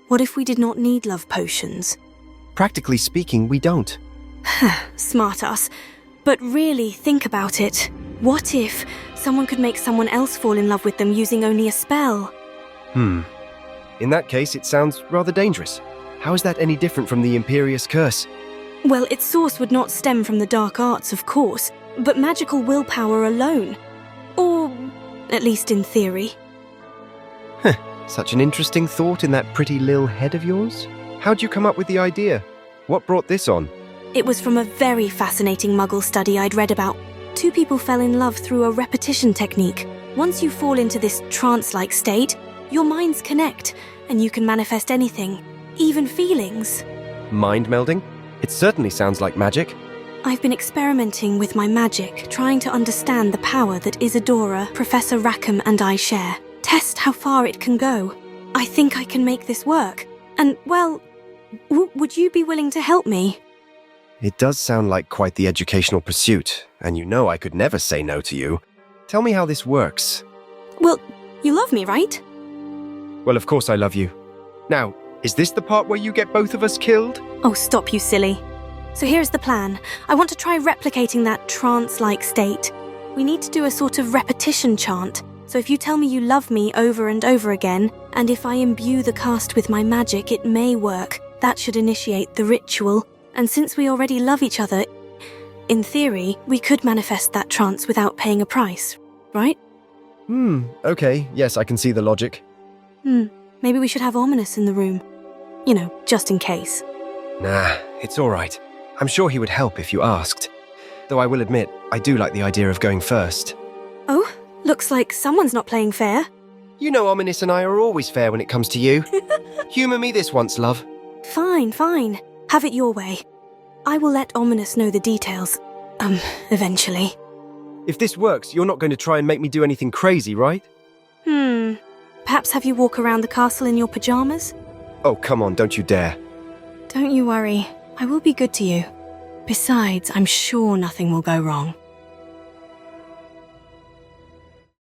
What if we did not need love potions? Practically speaking, we don't. Smartass. But really, think about it. What if someone could make someone else fall in love with them using only a spell? In that case, it sounds rather dangerous. How is that any different from the Imperious Curse? Well, its source would not stem from the dark arts, of course, but magical willpower alone. Or, at least in theory. Such an interesting thought in that pretty lil head of yours. How'd you come up with the idea? What brought this on? It was from a very fascinating Muggle study I'd read about. 2 people fell in love through a repetition technique. Once you fall into this trance-like state, your minds connect, and you can manifest anything, even feelings. Mind melding? It certainly sounds like magic. I've been experimenting with my magic, trying to understand the power that Isadora, Professor Rackham, and I share. Test how far it can go. I think I can make this work. And, well, would you be willing to help me? It does sound like quite the educational pursuit, and you know I could never say no to you. Tell me how this works. Well, you love me, right? Well, of course I love you. Now, is this the part where you get both of us killed? Oh, stop, you silly. So here's the plan. I want to try replicating that trance-like state. We need to do a sort of repetition chant. So if you tell me you love me over and over again, and if I imbue the cast with my magic, it may work. That should initiate the ritual. And since we already love each other, in theory, we could manifest that trance without paying a price, right? Okay, yes, I can see the logic. Maybe we should have Ominis in the room. You know, just in case. Nah, it's all right. I'm sure he would help if you asked. Though I will admit, I do like the idea of going first. Oh, looks like someone's not playing fair. You know Ominis and I are always fair when it comes to you. Humour me this once, love. Fine. Have it your way. I will let Ominis know the details. Eventually. If this works, you're not going to try and make me do anything crazy, right? Perhaps have you walk around the castle in your pajamas? Oh, come on, don't you dare. Don't you worry. I will be good to you. Besides, I'm sure nothing will go wrong.